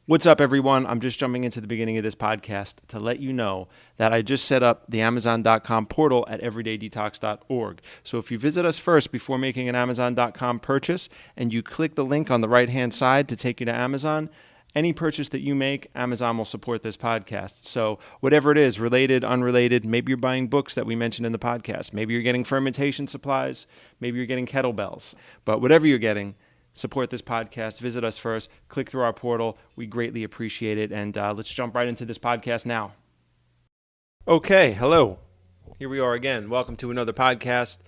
What's up, everyone? I'm just jumping into the beginning of this podcast to let you know that I just set up the Amazon.com portal at Everydaydetox.org. So if you visit us first before making an Amazon.com purchase and you click the link on the right-hand side to take you to Amazon, any purchase that you make, Amazon will support this podcast. So whatever it is, related, unrelated, maybe you're buying books that we mentioned in the podcast. Maybe you're getting fermentation supplies. Maybe you're getting kettlebells. But whatever you're getting, support this podcast. Visit us first. Click through our portal. We greatly appreciate it. And let's jump right into this podcast now. Okay, hello. Here we are again. Welcome to another podcast.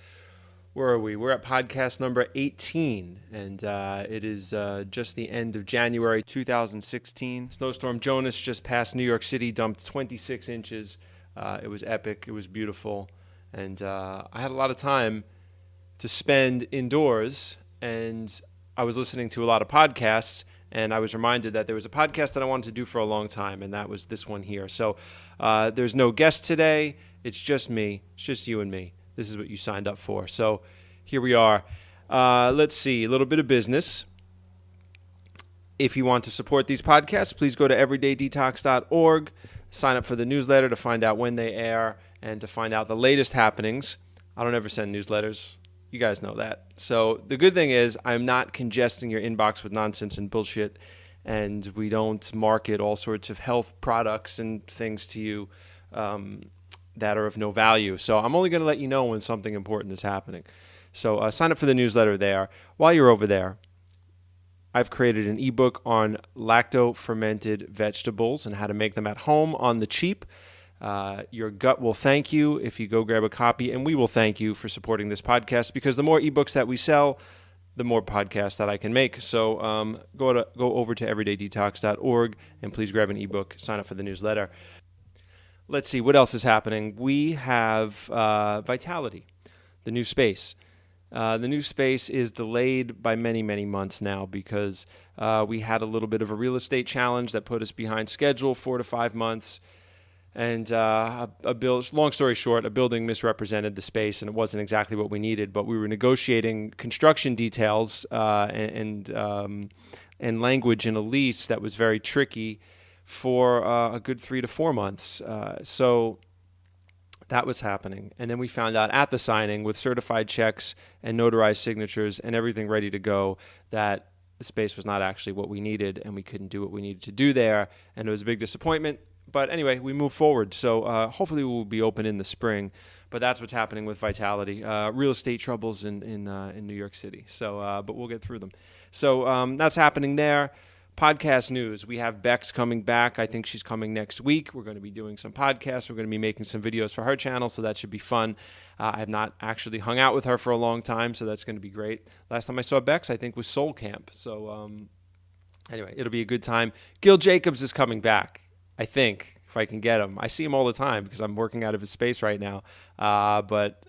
Where are we? We're at podcast number 18, and it is just the end of January 2016. Snowstorm Jonas just passed New York City, dumped 26 inches. It was epic. It was beautiful. And I had a lot of time to spend indoors, and I was listening to a lot of podcasts, and I was reminded that there was a podcast that I wanted to do for a long time, and that was this one here. So there's no guest today. It's just me. It's just you and me. This is what you signed up for. So here we are. Let's see, a little bit of business. If you want to support these podcasts, please go to everydaydetox.org. Sign up for the newsletter to find out when they air and to find out the latest happenings. I don't ever send newsletters. You guys know that. So the good thing is I'm not congesting your inbox with nonsense and bullshit, and we don't market all sorts of health products and things to you that are of no value. So I'm only going to let you know when something important is happening. So sign up for the newsletter there. While you're over there, I've created an ebook on lacto-fermented vegetables and how to make them at home on the cheap. Your gut will thank you if you go grab a copy, and we will thank you for supporting this podcast, because the more ebooks that we sell, the more podcasts that I can make. So go over to everydaydetox.org and please grab an ebook, sign up for the newsletter. Let's see, what else is happening? We have Vitality, the new space. The new space is delayed by many, many months now because we had a little bit of a real estate challenge that put us behind schedule, 4 to 5 months. And long story short, a building misrepresented the space, and it wasn't exactly what we needed. But we were negotiating construction details and language in a lease that was very tricky for a good 3 to 4 months. So that was happening. And then we found out at the signing, with certified checks and notarized signatures and everything ready to go, that the space was not actually what we needed, and we couldn't do what we needed to do there. And it was a big disappointment. But anyway, we move forward. So hopefully we'll be open in the spring. But that's what's happening with Vitality. Real estate troubles in New York City. So, but we'll get through them. So that's happening there. Podcast news. We have Bex coming back. I think she's coming next week. We're going to be doing some podcasts. We're going to be making some videos for her channel, so that should be fun. I have not actually hung out with her for a long time, so that's going to be great. Last time I saw Bex, I think, was Soul Camp. So anyway, it'll be a good time. Gil Jacobs is coming back, I think, if I can get him. I see him all the time because I'm working out of his space right now. But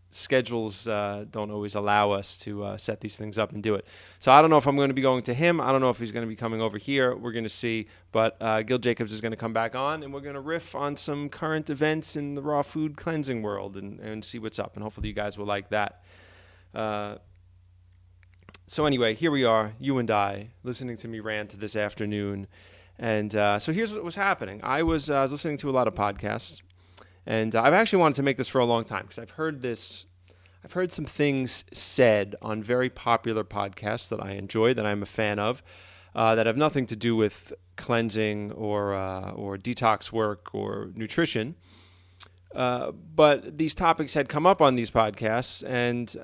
schedules don't always allow us to set these things up and do it. So I don't know if I'm going to be going to him. I don't know if he's going to be coming over here. We're going to see. But Gil Jacobs is going to come back on, and we're going to riff on some current events in the raw food cleansing world and see what's up. And hopefully you guys will like that. So anyway, here we are, you and I, listening to me rant this afternoon. And so here's what was happening. I was listening to a lot of podcasts, and I've actually wanted to make this for a long time because I've heard some things said on very popular podcasts that I enjoy, that I'm a fan of, that have nothing to do with cleansing or detox work or nutrition. But these topics had come up on these podcasts, and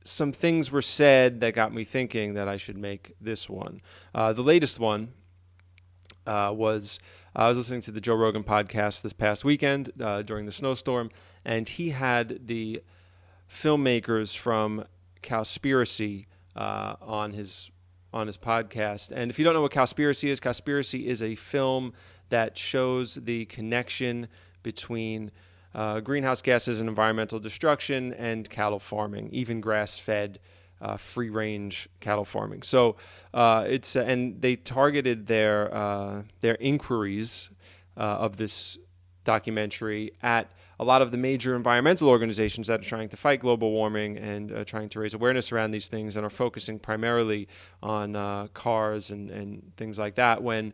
some things were said that got me thinking that I should make this one. The latest one was I was listening to the Joe Rogan podcast this past weekend during the snowstorm, and he had the filmmakers from Cowspiracy on his podcast. And if you don't know what Cowspiracy is a film that shows the connection between greenhouse gases and environmental destruction and cattle farming, even grass-fed free-range cattle farming. So and they targeted their inquiries of this documentary at a lot of the major environmental organizations that are trying to fight global warming and trying to raise awareness around these things and are focusing primarily on cars and things like that, when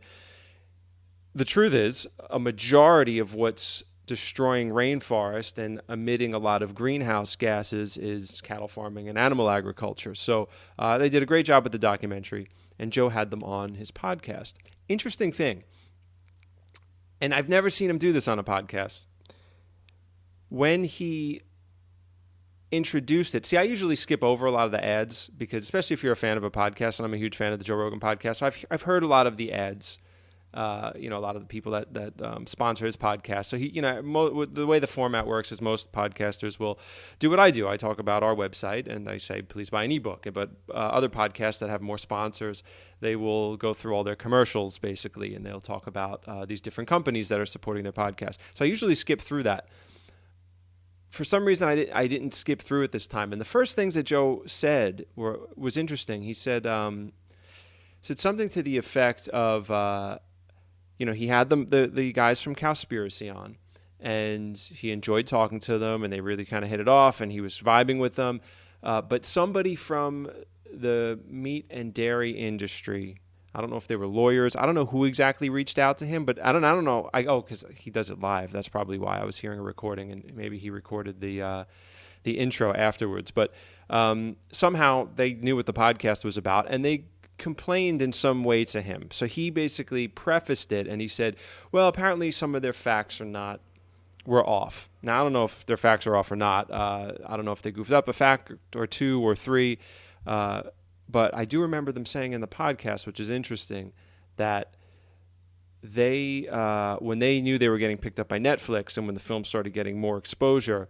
the truth is a majority of what's destroying rainforest and emitting a lot of greenhouse gases is cattle farming and animal agriculture. So they did a great job with the documentary, and Joe had them on his podcast. Interesting thing, and I've never seen him do this on a podcast. When he introduced it, see, I usually skip over a lot of the ads because, especially if you're a fan of a podcast, and I'm a huge fan of the Joe Rogan podcast, so I've heard a lot of the ads. A lot of the people that sponsor his podcast. So the way the format works is most podcasters will do what I do. I talk about our website and I say, please buy an ebook. But other podcasts that have more sponsors, they will go through all their commercials basically, and they'll talk about these different companies that are supporting their podcast. So I usually skip through that. For some reason, I didn't skip through it this time. And the first things that Joe said was interesting. He said something to the effect of, he had the guys from Cowspiracy on, and he enjoyed talking to them, and they really kind of hit it off, and he was vibing with them. But somebody from the meat and dairy industry, I don't know if they were lawyers, I don't know who exactly reached out to him, but I don't know. Because he does it live. That's probably why I was hearing a recording, and maybe he recorded the intro afterwards. But somehow they knew what the podcast was about, and they complained in some way to him. So he basically prefaced it, and he said, well, apparently some of their facts were off. Now, I don't know if their facts are off or not. I don't know if they goofed up a fact or two or three. But I do remember them saying in the podcast, which is interesting, that they, when they knew they were getting picked up by Netflix and when the film started getting more exposure,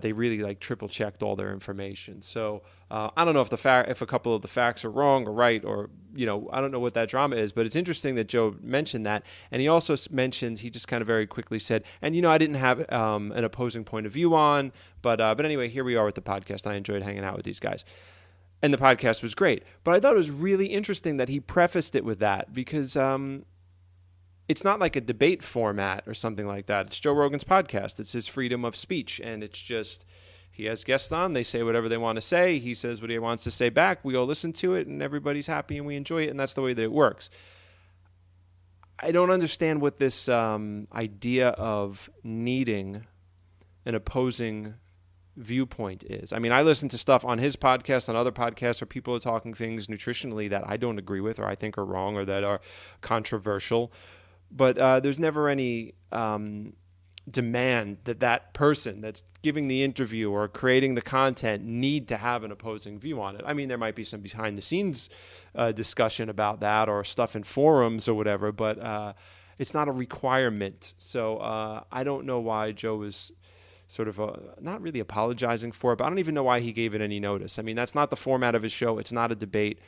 they really triple checked all their information. So I don't know if a couple of the facts are wrong or right, or I don't know what that drama is, but it's interesting that Joe mentioned that. And he also mentioned, he just kind of very quickly said, and I didn't have an opposing point of view on, but anyway, here we are with the podcast. I enjoyed hanging out with these guys. And the podcast was great. But I thought it was really interesting that he prefaced it with that, because it's not like a debate format or something like that. It's Joe Rogan's podcast. It's his freedom of speech. And it's just, he has guests on. They say whatever they want to say. He says what he wants to say back. We all listen to it, and everybody's happy, and we enjoy it. And that's the way that it works. I don't understand what this idea of needing an opposing viewpoint is. I mean, I listen to stuff on his podcast, on other podcasts, where people are talking things nutritionally that I don't agree with, or I think are wrong, or that are controversial. But there's never any demand that person that's giving the interview or creating the content need to have an opposing view on it. I mean, there might be some behind-the-scenes discussion about that, or stuff in forums or whatever, but it's not a requirement. So I don't know why Joe was sort of not really apologizing for it, but I don't even know why he gave it any notice. I mean, that's not the format of his show. It's not a debate.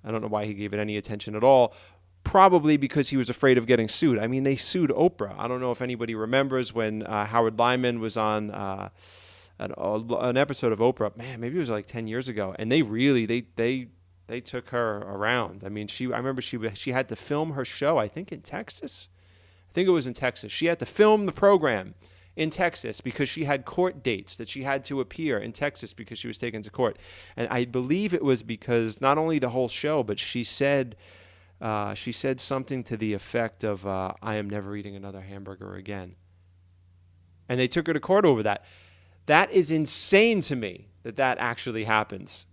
I don't know why he gave it any attention at all. Probably because he was afraid of getting sued. I mean, they sued Oprah. I don't know if anybody remembers when Howard Lyman was on an episode of Oprah. Man, maybe it was like 10 years ago. And they really, they took her around. I mean, I remember she had to film her show, I think in Texas. I think it was in Texas. She had to film the program in Texas because she had court dates that she had to appear in Texas because she was taken to court. And I believe it was because not only the whole show, but she said something to the effect of, I am never eating another hamburger again. And they took her to court over that. That is insane to me that actually happens.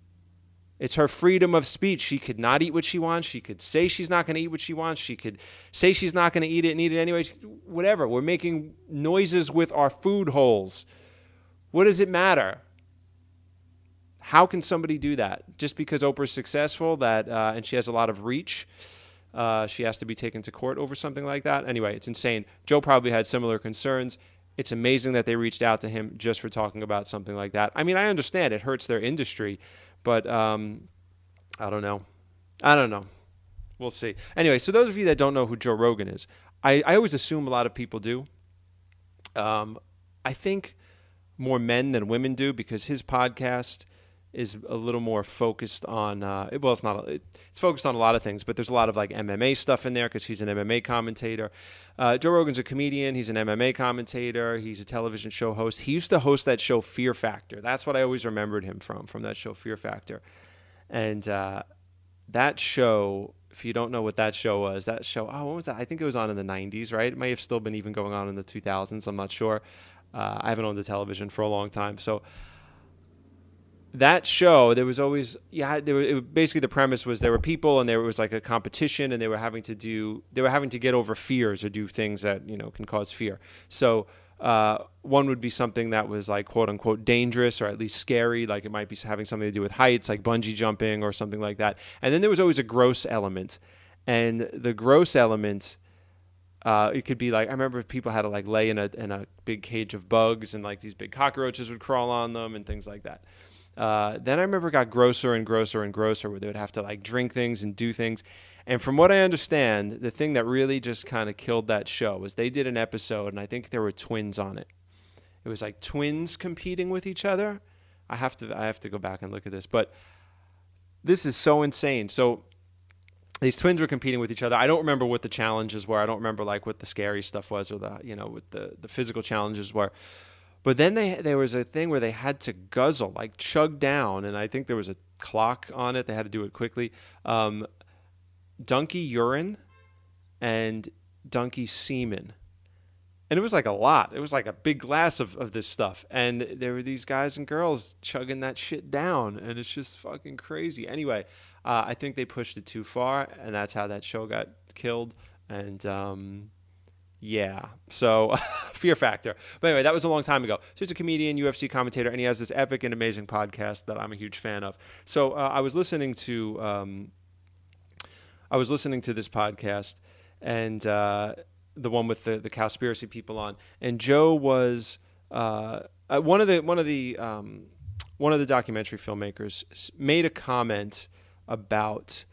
It's her freedom of speech. She could not eat what she wants. She could say she's not going to eat what she wants. She could say she's not going to eat it and eat it anyway. Whatever. We're making noises with our food holes. What does it matter? How can somebody do that? Just because Oprah's successful and she has a lot of reach, she has to be taken to court over something like that? Anyway, it's insane. Joe probably had similar concerns. It's amazing that they reached out to him just for talking about something like that. I mean, I understand it hurts their industry, but I don't know. We'll see. Anyway, so those of you that don't know who Joe Rogan is, I always assume a lot of people do. I think more men than women do, because his podcast is a little more focused on, it's focused on a lot of things, but there's a lot of like MMA stuff in there because he's an MMA commentator. Joe Rogan's a comedian. He's an MMA commentator. He's a television show host. He used to host that show Fear Factor. That's what I always remembered him from that show Fear Factor. And that show, if you don't know what that show was, when was that? I think it was on in the 90s, right? It may have still been even going on in the 2000s. I'm not sure. I haven't owned a television for a long time. So that show, there was always, basically the premise was there were people and there was like a competition and they were having to get over fears or do things that, can cause fear. So one would be something that was like quote unquote dangerous or at least scary. Like it might be having something to do with heights, like bungee jumping or something like that. And then there was always a gross element, and the gross element, it could be like, I remember people had to like lay in a big cage of bugs and like these big cockroaches would crawl on them and things like that. Then I remember it got grosser and grosser and grosser where they would have to like drink things and do things. And from what I understand, the thing that really just kind of killed that show was they did an episode, and I think there were twins on it. It was like twins competing with each other. I have to go back and look at this, but this is so insane. So these twins were competing with each other. I don't remember what the challenges were. I don't remember like what the scary stuff was or what the physical challenges were. But then there was a thing where they had to guzzle, like chug down, and I think there was a clock on it. They had to do it quickly. Donkey urine and donkey semen. And it was like a lot. It was like a big glass of this stuff. And there were these guys and girls chugging that shit down, and it's just fucking crazy. Anyway, I think they pushed it too far, and that's how that show got killed. And yeah, so Fear Factor. But anyway, that was a long time ago. So he's a comedian, UFC commentator, and he has this epic and amazing podcast that I'm a huge fan of. So I was listening to this podcast, and the one with the Cowspiracy people on, and Joe was one of the documentary filmmakers made a comment about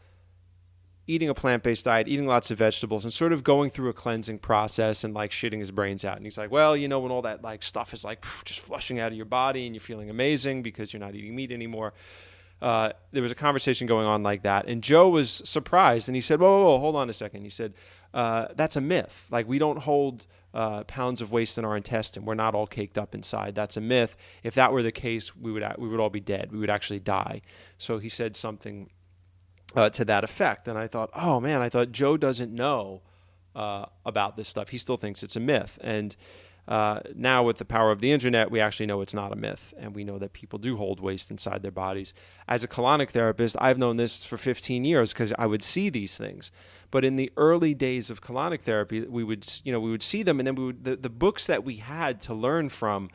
eating a plant-based diet, eating lots of vegetables, and sort of going through a cleansing process and like shitting his brains out. And he's like, well, when all that like stuff is like just flushing out of your body and you're feeling amazing because you're not eating meat anymore. There was a conversation going on like that. And Joe was surprised, and he said, whoa, hold on a second. He said, that's a myth. Like we don't hold pounds of waste in our intestine. We're not all caked up inside. That's a myth. If that were the case, we would all be dead. We would actually die. So he said something to that effect. And I thought, oh man, Joe doesn't know about this stuff. He still thinks it's a myth. And now with the power of the internet, we actually know it's not a myth. And we know that people do hold waste inside their bodies. As a colonic therapist, I've known this for 15 years because I would see these things. But in the early days of colonic therapy, we would see them, and then the books that we had to learn from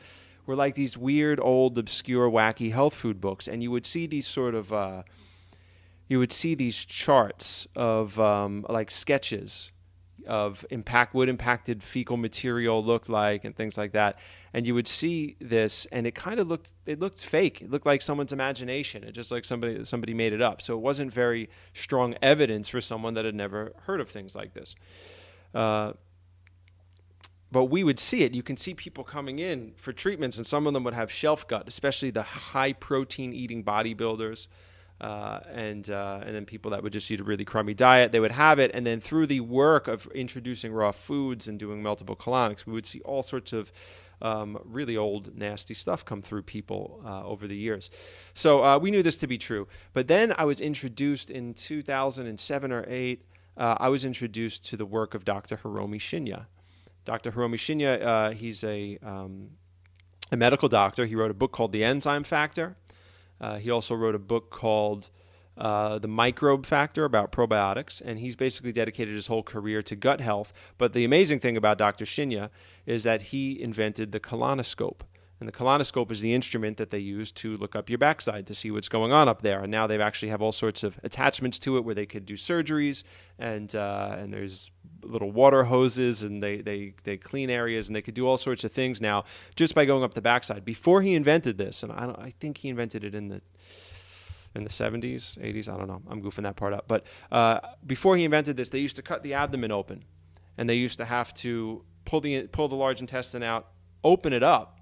were like these weird, old, obscure, wacky health food books. And you would see these sort of these charts of like sketches of what impacted fecal material looked like and things like that. And you would see this, and it looked fake. It looked like someone's imagination. It just like somebody made it up. So it wasn't very strong evidence for someone that had never heard of things like this. But we would see it. You can see people coming in for treatments, and some of them would have shelf gut, especially the high protein eating bodybuilders. And then people that would just eat a really crummy diet, they would have it. And then through the work of introducing raw foods and doing multiple colonics, we would see all sorts of really old, nasty stuff come through people over the years. So we knew this to be true. But then I was introduced in 2007 or 8, I was introduced to the work of Dr. Hiromi Shinya. Dr. Hiromi Shinya, he's a medical doctor. He wrote a book called The Enzyme Factor. He also wrote a book called The Microbe Factor about probiotics, and he's basically dedicated his whole career to gut health. But the amazing thing about Dr. Shinya is that he invented the colonoscope. And the colonoscope is the instrument that they use to look up your backside to see what's going on up there. And now they actually have all sorts of attachments to it where they could do surgeries, and there's little water hoses, and they clean areas, and they could do all sorts of things now just by going up the backside. Before he invented this, and I think he invented it in the 70s, 80s, I don't know. I'm goofing that part up. But before he invented this, they used to cut the abdomen open, and they used to have to pull the large intestine out, open it up,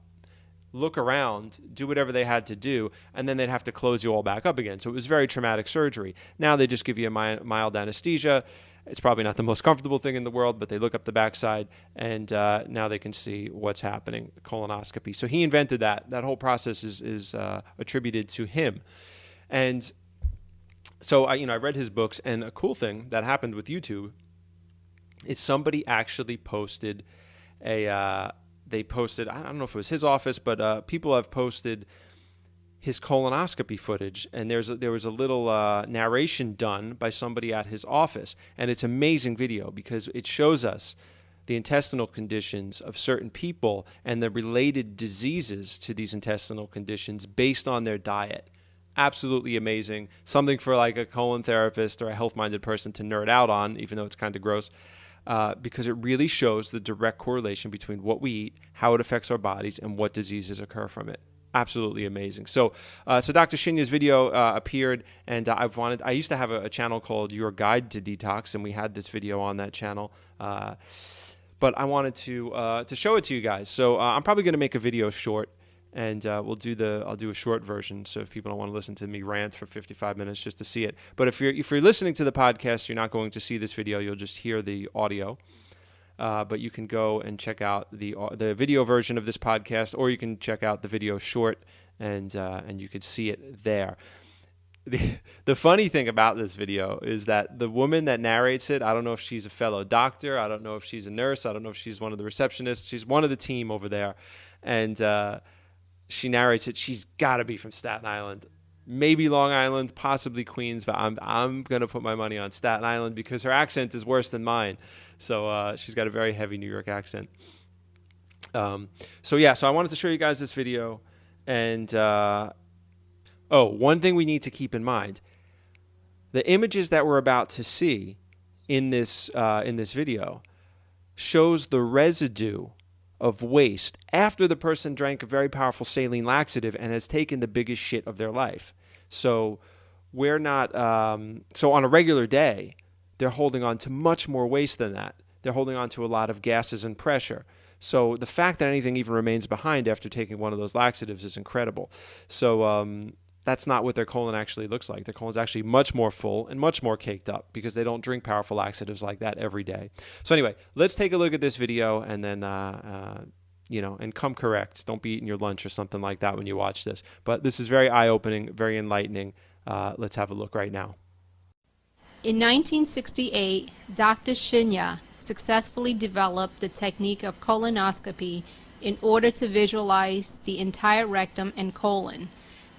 look around, do whatever they had to do, and then they'd have to close you all back up again. So it was very traumatic surgery. Now they just give you a mild anesthesia. It's probably not the most comfortable thing in the world, but they look up the backside, and now they can see what's happening, colonoscopy. So he invented that. That whole process is attributed to him. And so I read his books, and a cool thing that happened with YouTube is somebody actually posted I don't know if it was his office, but people have posted his colonoscopy footage, and there was a little narration done by somebody at his office, and it's amazing video because it shows us the intestinal conditions of certain people and the related diseases to these intestinal conditions based on their diet. Absolutely amazing. Something for like a colon therapist or a health-minded person to nerd out on, even though it's kind of gross, because it really shows the direct correlation between what we eat, how it affects our bodies, and what diseases occur from it. Absolutely amazing. So Dr. Shinya's video appeared, and I used to have a channel called Your Guide to Detox, and we had this video on that channel. But I wanted to show it to you guys. So I'm probably going to make a video short, and I'll do a short version. So if people don't want to listen to me rant for 55 minutes just to see it, but if you're listening to the podcast, you're not going to see this video. You'll just hear the audio. But you can go and check out the video version of this podcast, or you can check out the video short, and you could see it there. The funny thing about this video is that the woman that narrates it, I don't know if she's a fellow doctor, I don't know if she's a nurse, I don't know if she's one of the receptionists, she's one of the team over there, and she narrates it. She's got to be from Staten Island. Maybe Long Island, possibly Queens, but I'm going to put my money on Staten Island because her accent is worse than mine. So she's got a very heavy New York accent. So I wanted to show you guys this video. And one thing we need to keep in mind, the images that we're about to see in this video shows the residue of waste after the person drank a very powerful saline laxative and has taken the biggest shit of their life. So we're not, so on a regular day, they're holding on to much more waste than that. They're holding on to a lot of gases and pressure. So the fact that anything even remains behind after taking one of those laxatives is incredible. So that's not what their colon actually looks like. Their colon is actually much more full and much more caked up because they don't drink powerful laxatives like that every day. So anyway, let's take a look at this video, and then, and come correct. Don't be eating your lunch or something like that when you watch this. But this is very eye-opening, very enlightening. Let's have a look right now. In 1968, Dr. Shinya successfully developed the technique of colonoscopy in order to visualize the entire rectum and colon.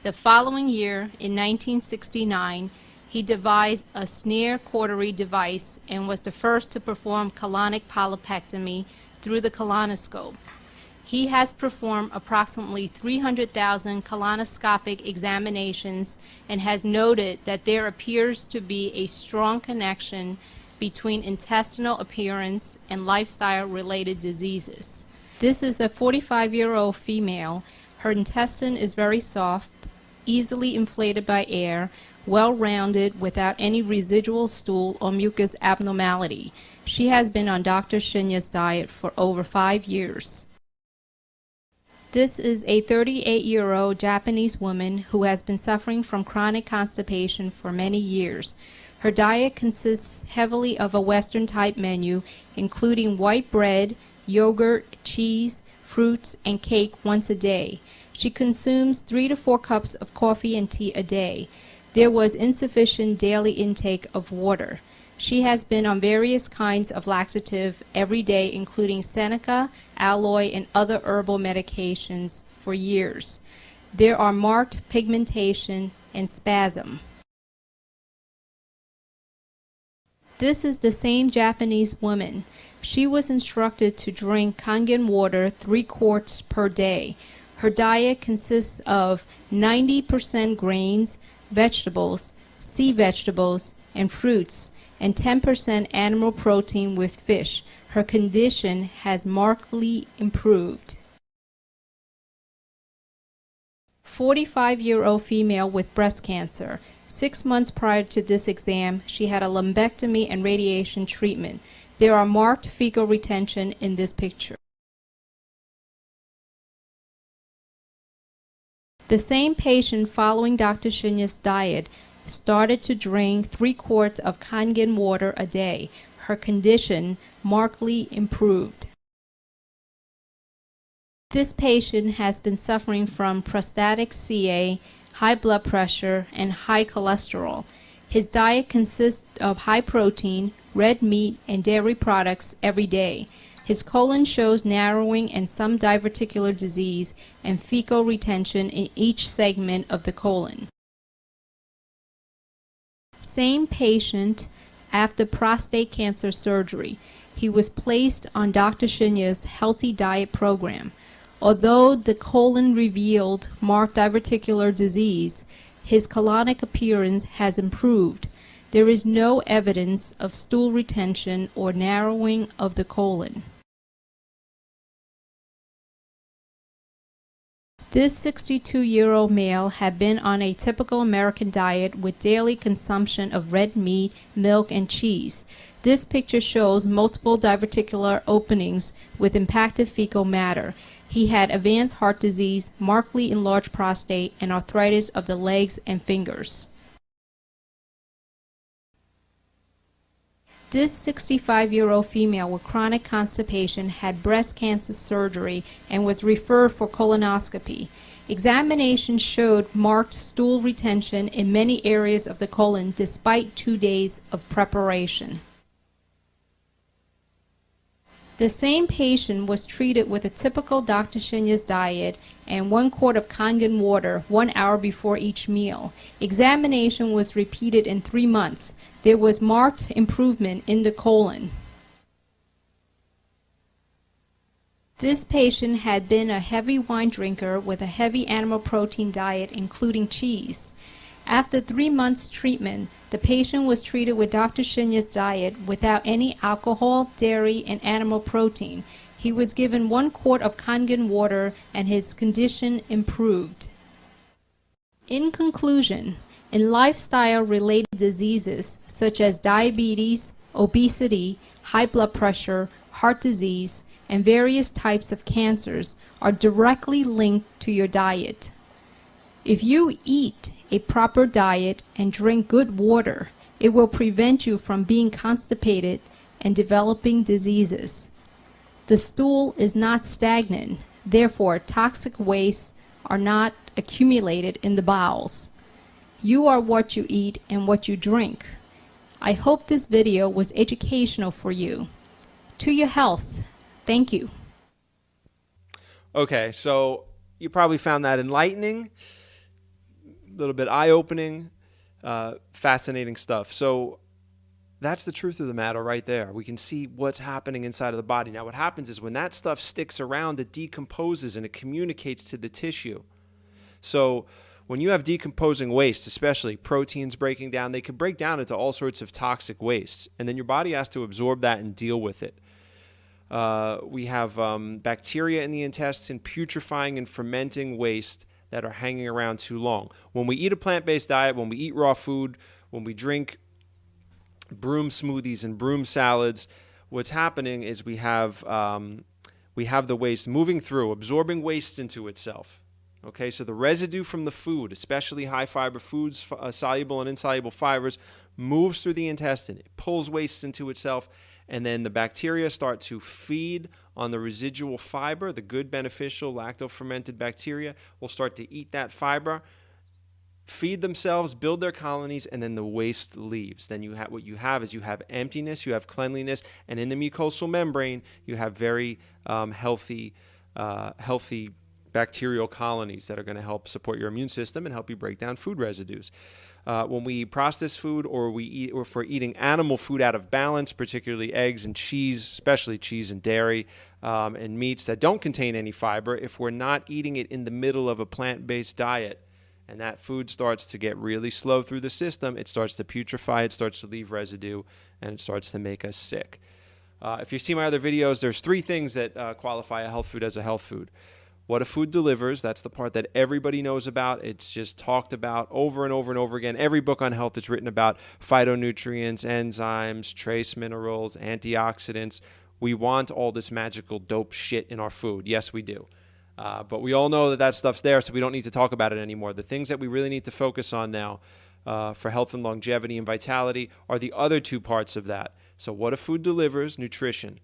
The following year, in 1969, he devised a snare cautery device and was the first to perform colonic polypectomy through the colonoscope. He has performed approximately 300,000 colonoscopic examinations and has noted that there appears to be a strong connection between intestinal appearance and lifestyle-related diseases. This is a 45-year-old female. Her intestine is very soft, easily inflated by air, well-rounded without any residual stool or mucus abnormality. She has been on Dr. Shinya's diet for over 5 years. This is a 38-year-old Japanese woman who has been suffering from chronic constipation for many years. Her diet consists heavily of a Western-type menu, including white bread, yogurt, cheese, fruits, and cake once a day. She consumes 3 to 4 cups of coffee and tea a day. There was insufficient daily intake of water. She has been on various kinds of laxative every day, including Seneca, aloe, and other herbal medications for years. There are marked pigmentation and spasm. This is the same Japanese woman. She was instructed to drink Kangen water 3 quarts per day. Her diet consists of 90% grains, vegetables, sea vegetables, and fruits, and 10% animal protein with fish. Her condition has markedly improved. 45-year-old female with breast cancer. 6 months prior to this exam, she had a lumpectomy and radiation treatment. There are marked fecal retention in this picture. The same patient following Dr. Shinya's diet started to drink 3 quarts of Kangen water a day. Her condition markedly improved. This patient has been suffering from prostatic CA, high blood pressure, and high cholesterol. His diet consists of high protein, red meat, and dairy products every day. His colon shows narrowing and some diverticular disease and fecal retention in each segment of the colon. Same patient after prostate cancer surgery. He was placed on Dr. Shinya's healthy diet program. Although the colon revealed marked diverticular disease, his colonic appearance has improved. There is no evidence of stool retention or narrowing of the colon. This 62-year-old male had been on a typical American diet with daily consumption of red meat, milk, and cheese. This picture shows multiple diverticular openings with impacted fecal matter. He had advanced heart disease, markedly enlarged prostate, and arthritis of the legs and fingers. This 65-year-old female with chronic constipation had breast cancer surgery and was referred for colonoscopy. Examination showed marked stool retention in many areas of the colon despite 2 days of preparation. The same patient was treated with a typical Dr. Shinya's diet and 1 quart of Kangen water 1 hour before each meal. Examination was repeated in 3 months. There was marked improvement in the colon. This patient had been a heavy wine drinker with a heavy animal protein diet including cheese. After 3 months treatment, the patient was treated with Dr. Shinya's diet without any alcohol, dairy, and animal protein. He was given 1 quart of Kangen water and his condition improved. In conclusion, in lifestyle-related diseases such as diabetes, obesity, high blood pressure, heart disease, and various types of cancers are directly linked to your diet. If you eat a proper diet and drink good water, it will prevent you from being constipated and developing diseases. The stool is not stagnant, therefore toxic wastes are not accumulated in the bowels. You are what you eat and what you drink. I hope this video was educational for you. To your health. Thank you. Okay, so you probably found that enlightening, a little bit eye-opening, fascinating stuff. So that's the truth of the matter right there. We can see what's happening inside of the body. Now, what happens is when that stuff sticks around, it decomposes and it communicates to the tissue. So when you have decomposing waste, especially proteins breaking down, they can break down into all sorts of toxic wastes. And then your body has to absorb that and deal with it. We have bacteria in the intestine putrefying and fermenting waste that are hanging around too long. When we eat a plant-based diet, when we eat raw food, when we drink broom smoothies and broom salads, what's happening is we have the waste moving through, absorbing waste into itself. Okay, so the residue from the food, especially high-fiber foods, soluble and insoluble fibers, moves through the intestine. It pulls waste into itself, and then the bacteria start to feed on the residual fiber. The good, beneficial, lacto-fermented bacteria will start to eat that fiber, feed themselves, build their colonies, and then the waste leaves. Then what you have is you have emptiness, you have cleanliness, and in the mucosal membrane, you have very healthy bacterial colonies that are going to help support your immune system and help you break down food residues. When we eat processed food or if we're eating animal food out of balance, particularly eggs and cheese, especially cheese and dairy, and meats that don't contain any fiber, if we're not eating it in the middle of a plant-based diet and that food starts to get really slow through the system, it starts to putrefy, it starts to leave residue, and it starts to make us sick. If you see my other videos, there's 3 things that qualify a health food as a health food. What a food delivers, that's the part that everybody knows about. It's just talked about over and over and over again. Every book on health is written about phytonutrients, enzymes, trace minerals, antioxidants. We want all this magical dope shit in our food. Yes, we do. But we all know that that stuff's there, so we don't need to talk about it anymore. The things that we really need to focus on now for health and longevity and vitality are the other two parts of that. So what a food delivers, nutrition.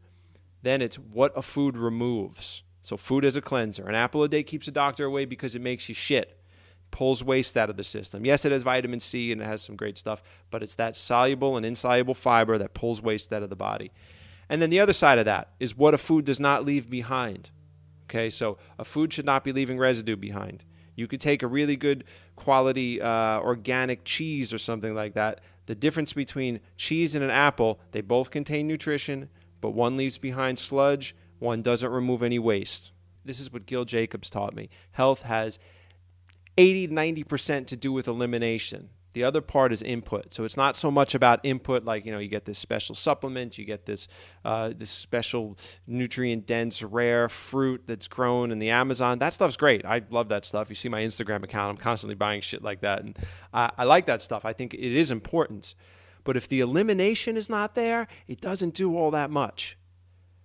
Then it's what a food removes. So food as a cleanser. An apple a day keeps a doctor away because it makes you shit. Pulls waste out of the system. Yes, it has vitamin C and it has some great stuff, but it's that soluble and insoluble fiber that pulls waste out of the body. And then the other side of that is what a food does not leave behind. Okay, so a food should not be leaving residue behind. You could take a really good quality organic cheese or something like that. The difference between cheese and an apple, they both contain nutrition, but one leaves behind sludge, one doesn't remove any waste. This is what Gil Jacobs taught me. Health has 80 to 90% to do with elimination. The other part is input. So it's not so much about input like, you get this special supplement, you get this special nutrient-dense, rare fruit that's grown in the Amazon. That stuff's great. I love that stuff. You see my Instagram account. I'm constantly buying shit like that. And I like that stuff. I think it is important. But if the elimination is not there, it doesn't do all that much.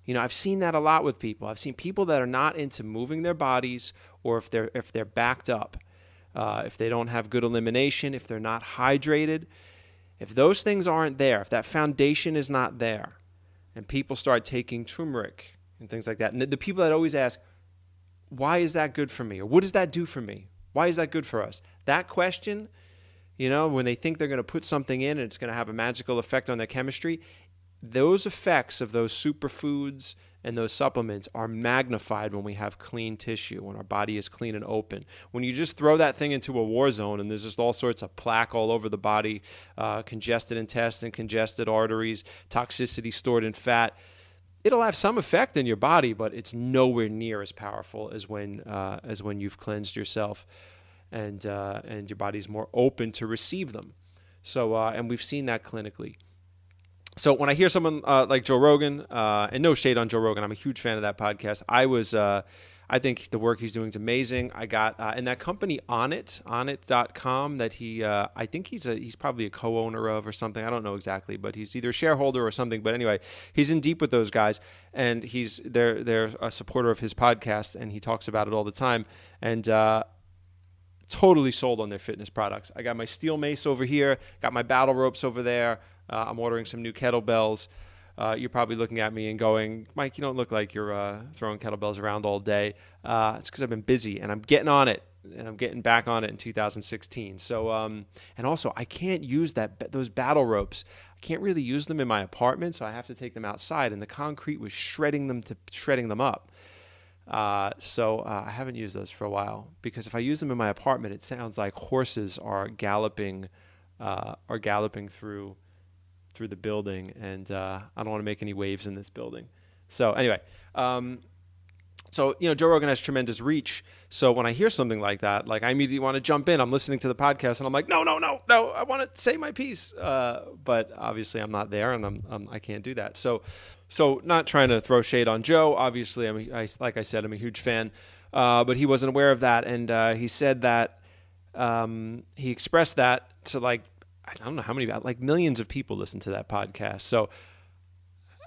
I've seen that a lot with people. I've seen people that are not into moving their bodies, or if they're backed up. If they don't have good elimination, if they're not hydrated, if those things aren't there, if that foundation is not there, and people start taking turmeric and things like that, and the people that always ask, why is that good for me? Or what does that do for me? Why is that good for us? That question, when they think they're going to put something in and it's going to have a magical effect on their chemistry, those effects of those superfoods and those supplements are magnified when we have clean tissue, when our body is clean and open. When you just throw that thing into a war zone and there's just all sorts of plaque all over the body, congested intestine, congested arteries, toxicity stored in fat, it'll have some effect in your body, but it's nowhere near as powerful as when you've cleansed yourself and your body's more open to receive them. So, and we've seen that clinically. So when I hear someone like Joe Rogan, and no shade on Joe Rogan, I'm a huge fan of that podcast. I think the work he's doing is amazing. I got in that company Onnit.com that I think he's probably a co-owner of or something. I don't know exactly, but he's either a shareholder or something. But anyway, he's in deep with those guys, and they're a supporter of his podcast, and he talks about it all the time. And totally sold on their fitness products. I got my steel mace over here, got my battle ropes over there. I'm ordering some new kettlebells. You're probably looking at me and going, Mike, you don't look like you're throwing kettlebells around all day. It's because I've been busy, and I'm getting on it, and I'm getting back on it in 2016. So, and also, I can't use those battle ropes. I can't really use them in my apartment, so I have to take them outside, and the concrete was shredding them up. So I haven't used those for a while, because if I use them in my apartment, it sounds like horses are galloping through the building, and I don't want to make any waves in this building. So anyway, Joe Rogan has tremendous reach. So when I hear something like that, like I immediately want to jump in. I'm listening to the podcast, and I'm like, no, I want to say my piece. But obviously, I'm not there, and I can't do that. So not trying to throw shade on Joe. Obviously, like I said, I'm a huge fan, but he wasn't aware of that, and he said that he expressed that to I don't know how many, millions of people listen to that podcast. So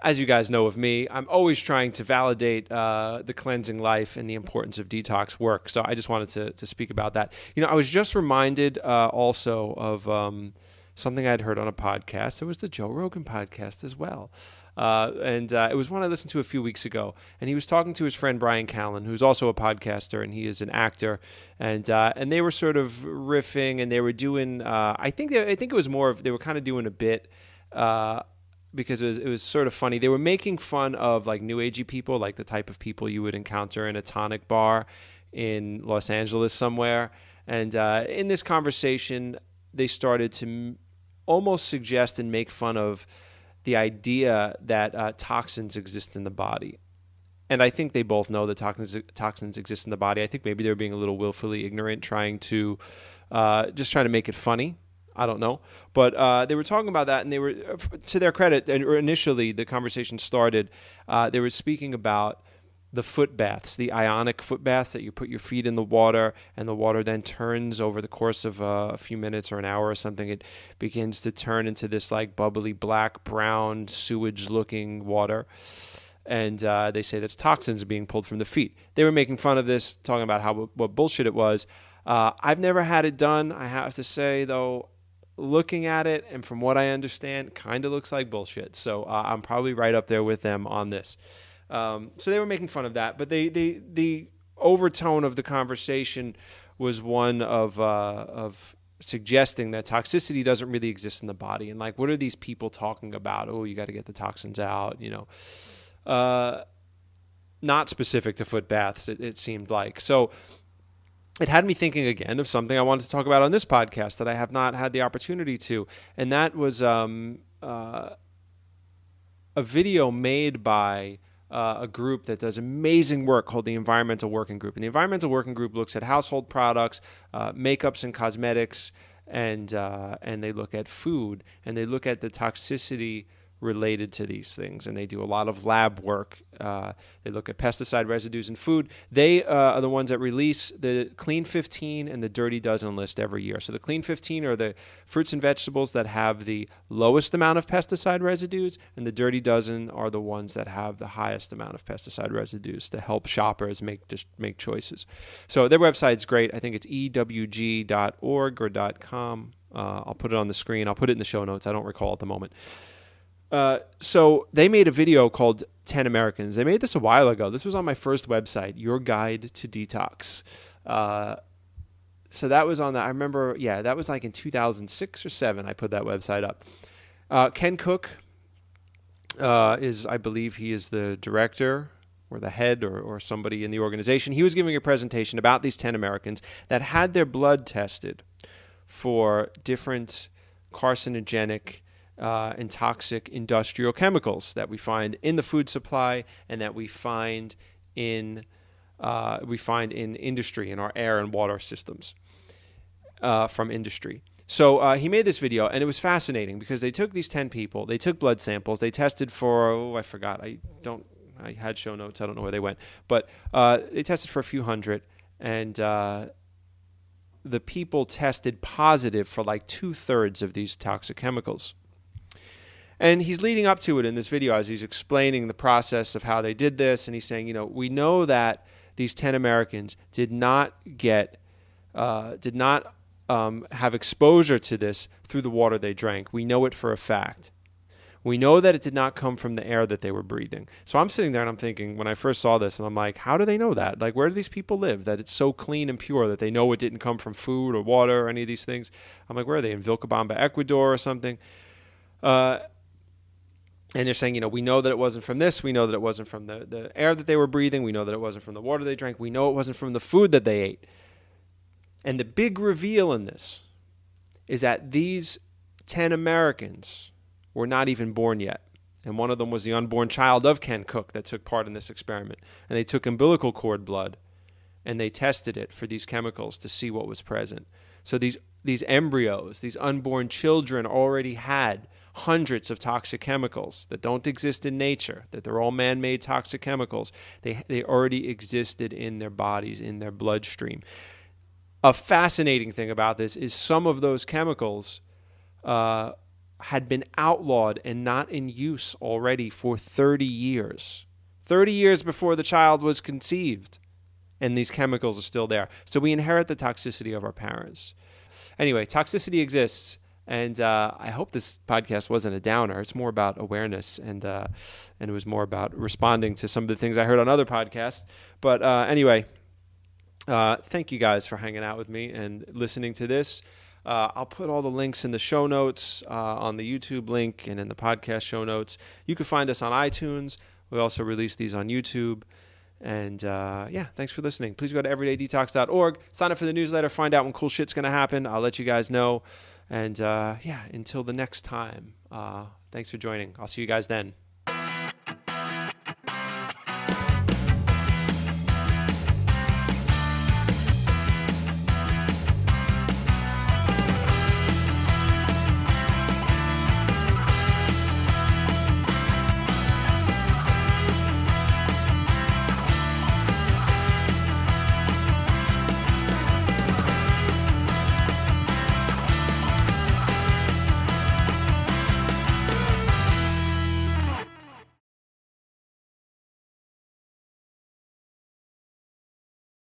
as you guys know of me, I'm always trying to validate the cleansing life and the importance of detox work. So I just wanted to speak about that. I was just reminded also of something I'd heard on a podcast. It was the Joe Rogan podcast as well. And it was one I listened to a few weeks ago, and he was talking to his friend Brian Callen, who's also a podcaster, and he is an actor, and they were sort of riffing, and they were doing. I think it was more of they were kind of doing a bit because it was sort of funny. They were making fun of new agey people, like the type of people you would encounter in a tonic bar in Los Angeles somewhere, and in this conversation, they started to almost suggest and make fun of the idea that toxins exist in the body. And I think they both know that toxins exist in the body. I think maybe they're being a little willfully ignorant, trying to make it funny. I don't know. But they were talking about that, and they were, to their credit, and initially the conversation started, they were speaking about the foot baths, the ionic foot baths that you put your feet in the water, and the water then turns over the course of a few minutes or an hour or something. It begins to turn into this bubbly black, brown, sewage-looking water. And they say that's toxins being pulled from the feet. They were making fun of this, talking about what bullshit it was. I've never had it done. I have to say, though, looking at it and from what I understand, kind of looks like bullshit. So I'm probably right up there with them on this. So they were making fun of that. But the overtone of the conversation was one of suggesting that toxicity doesn't really exist in the body. And like, what are these people talking about? Oh, you got to get the toxins out, not specific to foot baths, it seemed like. So it had me thinking again of something I wanted to talk about on this podcast that I have not had the opportunity to. And that was a video made by a group that does amazing work called the Environmental Working Group. And the Environmental Working Group looks at household products, makeups and cosmetics, and they look at food, and they look at the toxicity related to these things, and they do a lot of lab work. They look at pesticide residues in food. They are the ones that release the Clean 15 and the Dirty Dozen list every year. So the Clean 15 are the fruits and vegetables that have the lowest amount of pesticide residues, and the Dirty Dozen are the ones that have the highest amount of pesticide residues to help shoppers make choices. So their website's great. I think it's ewg.org or .com. I'll put it on the screen. I'll put it in the show notes. I don't recall at the moment. So they made a video called 10 Americans. They made this a while ago. This was on my first website, Your Guide to Detox. So that was on that. I remember, that was like in 2006 or 7. I put that website up. Ken Cook I believe he is the director or the head or somebody in the organization. He was giving a presentation about these 10 Americans that had their blood tested for different carcinogenic and toxic industrial chemicals that we find in the food supply and that we find in industry, in our air and water systems from industry. So he made this video, and it was fascinating because they took these 10 people, they took blood samples, they tested for, I forgot, I had show notes, I don't know where they went, but they tested for a few hundred, and the people tested positive for like 2/3 of these toxic chemicals. And he's leading up to it in this video as he's explaining the process of how they did this. And he's saying, we know that these 10 Americans did not have exposure to this through the water they drank. We know it for a fact. We know that it did not come from the air that they were breathing. So I'm sitting there and I'm thinking, when I first saw this, and I'm like, how do they know that? Like, where do these people live that it's so clean and pure that they know it didn't come from food or water or any of these things? I'm like, where are they? In Vilcabamba, Ecuador or something? And they're saying, we know that it wasn't from this. We know that it wasn't from the air that they were breathing. We know that it wasn't from the water they drank. We know it wasn't from the food that they ate. And the big reveal in this is that these 10 Americans were not even born yet. And one of them was the unborn child of Ken Cook that took part in this experiment. And they took umbilical cord blood and they tested it for these chemicals to see what was present. So these embryos, these unborn children already had hundreds of toxic chemicals that don't exist in nature, that they're all man-made toxic chemicals. They already existed in their bodies, in their bloodstream. A fascinating thing about this is some of those chemicals had been outlawed and not in use already for 30 years. 30 years before the child was conceived, and these chemicals are still there. So we inherit the toxicity of our parents. Anyway, toxicity exists. And I hope this podcast wasn't a downer. It's more about awareness, and it was more about responding to some of the things I heard on other podcasts. But anyway, thank you guys for hanging out with me and listening to this. I'll put all the links in the show notes, on the YouTube link and in the podcast show notes. You can find us on iTunes. We also release these on YouTube. And thanks for listening. Please go to everydaydetox.org. Sign up for the newsletter. Find out when cool shit's going to happen. I'll let you guys know. And until the next time, thanks for joining. I'll see you guys then.